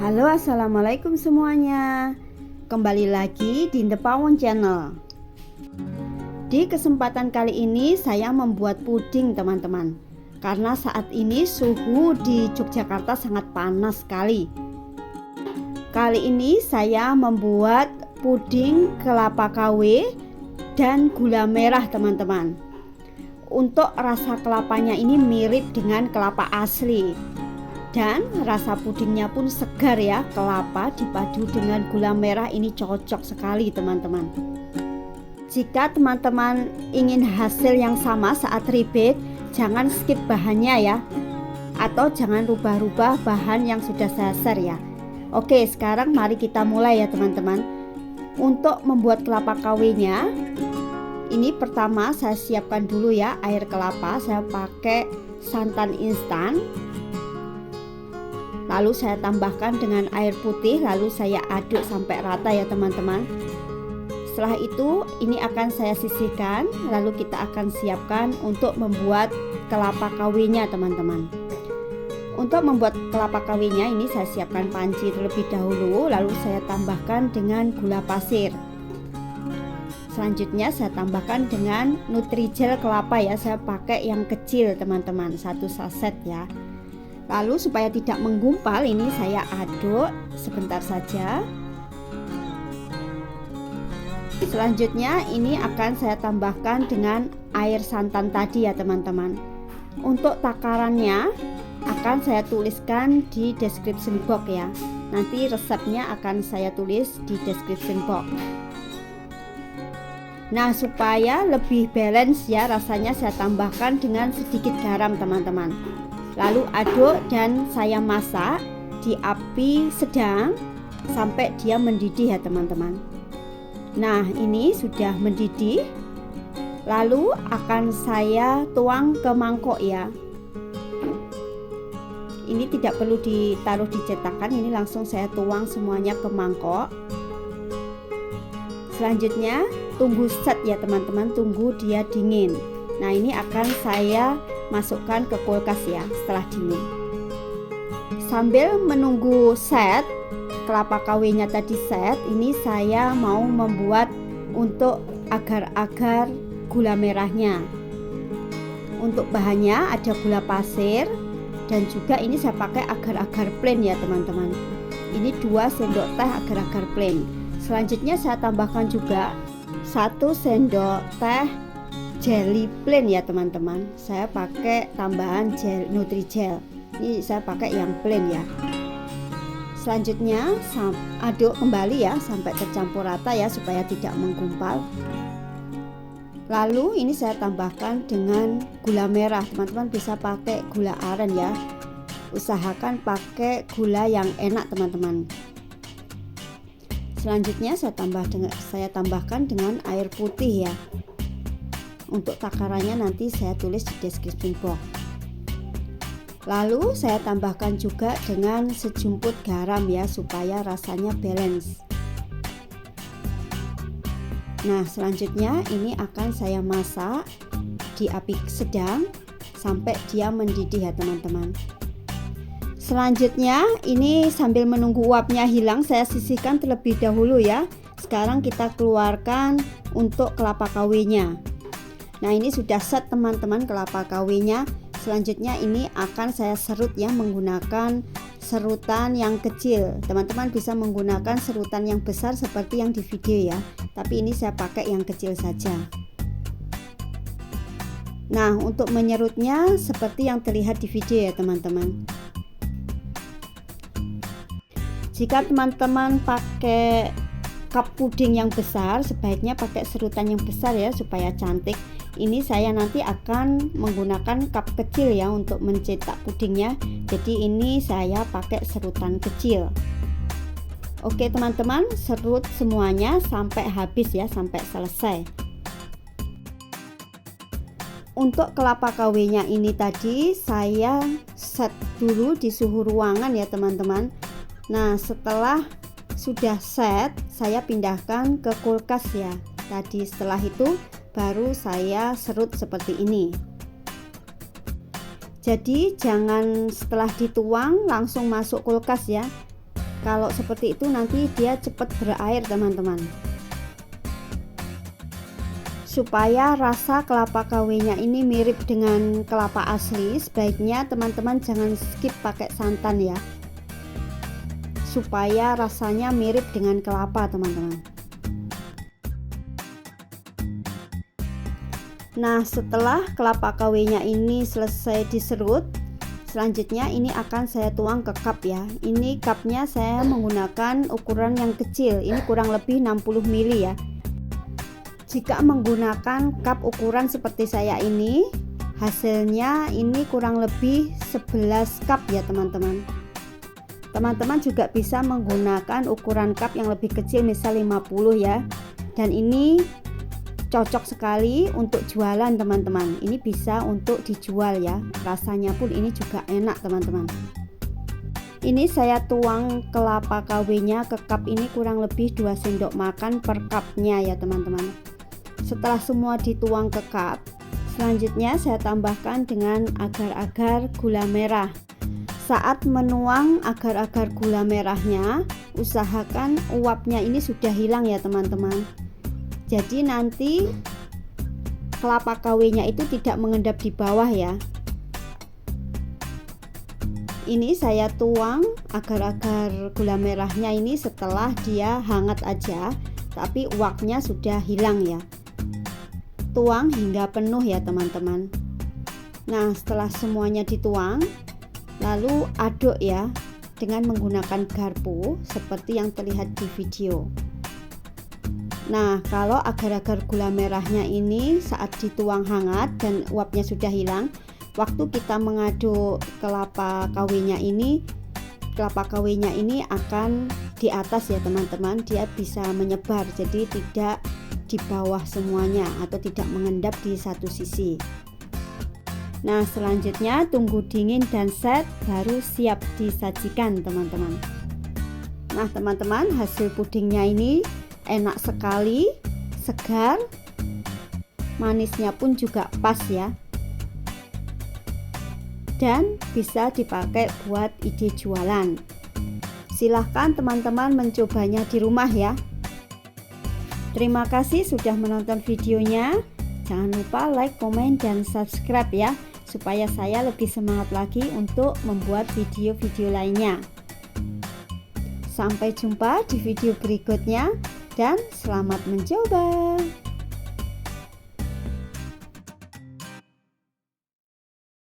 Halo, assalamualaikum semuanya. Kembali lagi di The Pawon Channel. Di kesempatan kali ini saya membuat puding, teman-teman. Karena saat ini suhu di Yogyakarta sangat panas sekali. Kali ini saya membuat puding kelapa KW dan gula merah, teman-teman. Untuk rasa kelapanya ini mirip dengan kelapa asli. Dan rasa pudingnya pun segar ya, kelapa dipadu dengan gula merah ini cocok sekali, teman-teman. Jika teman-teman ingin hasil yang sama saat rebate, jangan skip bahannya ya, atau jangan rubah-rubah bahan yang sudah saya share ya. Oke, sekarang mari kita mulai ya, teman-teman. Untuk membuat kelapa KW-nya, ini pertama saya siapkan dulu ya air kelapa. Saya pakai santan instan. Lalu saya tambahkan dengan air putih, lalu saya aduk sampai rata ya, teman-teman. Setelah itu ini akan saya sisihkan, lalu kita akan siapkan untuk membuat kelapa KW-nya, teman-teman. Untuk membuat kelapa KW-nya ini saya siapkan panci terlebih dahulu, lalu saya tambahkan dengan gula pasir. Selanjutnya saya tambahkan dengan Nutrijel kelapa ya, saya pakai yang kecil, teman-teman, 1 saset ya. Lalu supaya tidak menggumpal ini saya aduk sebentar saja. Selanjutnya ini akan saya tambahkan dengan air santan tadi ya, teman-teman. Untuk takarannya akan saya tuliskan di description box ya. Nanti resepnya akan saya tulis di description box. Nah, supaya lebih balance ya rasanya, saya tambahkan dengan sedikit garam, teman-teman. Lalu aduk dan saya masak di api sedang sampai dia mendidih ya, teman-teman. Nah, ini sudah mendidih. Lalu akan saya tuang ke mangkok ya. Ini tidak perlu ditaruh di cetakan, ini langsung saya tuang semuanya ke mangkok. Selanjutnya tunggu set ya, teman-teman, tunggu dia dingin. Nah, ini akan saya masukkan ke kulkas ya setelah dingin. Sambil menunggu set, kelapa KW-nya tadi set, ini saya mau membuat untuk agar-agar gula merahnya. Untuk bahannya ada gula pasir dan juga ini saya pakai agar-agar plain ya, teman-teman. Ini 2 sendok teh agar-agar plain. Selanjutnya saya tambahkan juga 1 sendok teh jelly plain ya, teman-teman. Saya pakai tambahan gel Nutrijel. Ini saya pakai yang plain ya. Selanjutnya aduk kembali ya sampai tercampur rata ya supaya tidak menggumpal. Lalu ini saya tambahkan dengan gula merah. Teman-teman bisa pakai gula aren ya. Usahakan pakai gula yang enak, teman-teman. Selanjutnya saya tambahkan dengan air putih ya. Untuk takarannya nanti saya tulis di description box. Lalu saya tambahkan juga dengan sejumput garam ya supaya rasanya balance. Nah, selanjutnya ini akan saya masak di api sedang sampai dia mendidih ya, teman-teman. Selanjutnya ini sambil menunggu uapnya hilang, saya sisihkan terlebih dahulu ya. Sekarang kita keluarkan untuk kelapa KW-nya. Nah, ini sudah set, teman-teman, kelapa KW-nya. Selanjutnya ini akan saya serut ya menggunakan serutan yang kecil. Teman-teman bisa menggunakan serutan yang besar seperti yang di video ya. Tapi ini saya pakai yang kecil saja. Nah, untuk menyerutnya seperti yang terlihat di video ya, teman-teman. Jika teman-teman pakai cup puding yang besar, sebaiknya pakai serutan yang besar ya supaya cantik. Ini saya nanti akan menggunakan cup kecil ya untuk mencetak pudingnya. Jadi ini saya pakai serutan kecil. Oke, teman-teman, serut semuanya sampai habis ya, sampai selesai. Untuk kelapa KW-nya ini tadi saya set dulu di suhu ruangan ya, teman-teman. Nah, setelah sudah set, saya pindahkan ke kulkas ya. Tadi setelah itu baru saya serut seperti ini. Jadi jangan setelah dituang langsung masuk kulkas ya. Kalau seperti itu nanti dia cepat berair teman-teman. Supaya rasa kelapa KW-nya ini mirip dengan kelapa asli, sebaiknya teman-teman jangan skip pakai santan ya, supaya rasanya mirip dengan kelapa teman-teman. Nah, setelah kelapa KW-nya ini selesai diserut, selanjutnya ini akan saya tuang ke cup ya. Ini cupnya saya menggunakan ukuran yang kecil, ini kurang lebih 60 ml ya. Jika menggunakan cup ukuran seperti saya ini, hasilnya ini kurang lebih 11 cup ya teman-teman. Teman-teman juga bisa menggunakan ukuran cup yang lebih kecil, misal 50 ya. Dan ini cocok sekali untuk jualan teman-teman. Ini bisa untuk dijual ya. Rasanya pun ini juga enak teman-teman. Ini saya tuang kelapa KW-nya ke cup ini kurang lebih 2 sendok makan per cupnya ya teman-teman. Setelah semua dituang ke cup, selanjutnya saya tambahkan dengan agar-agar gula merah. Saat menuang agar-agar gula merahnya, usahakan uapnya ini sudah hilang ya teman-teman. Jadi nanti kelapa KW-nya itu tidak mengendap di bawah ya. Ini saya tuang agar-agar gula merahnya ini setelah dia hangat aja, tapi uapnya sudah hilang ya. Tuang hingga penuh ya teman-teman. Nah, setelah semuanya dituang, lalu aduk ya dengan menggunakan garpu seperti yang terlihat di video. Nah, kalau agar-agar gula merahnya ini saat dituang hangat dan uapnya sudah hilang, waktu kita mengaduk kelapa KW-nya ini akan di atas ya teman-teman. Dia bisa menyebar, jadi tidak di bawah semuanya atau tidak mengendap di satu sisi. Nah, selanjutnya tunggu dingin dan set, baru siap disajikan teman-teman. Nah teman-teman, hasil pudingnya ini enak sekali, segar, manisnya pun juga pas ya, dan bisa dipakai buat ide jualan. Silahkan teman-teman mencobanya di rumah ya. Terima kasih sudah menonton videonya. Jangan lupa like, komen, dan subscribe ya, supaya saya lebih semangat lagi untuk membuat video-video lainnya. Sampai jumpa di video berikutnya dan selamat mencoba.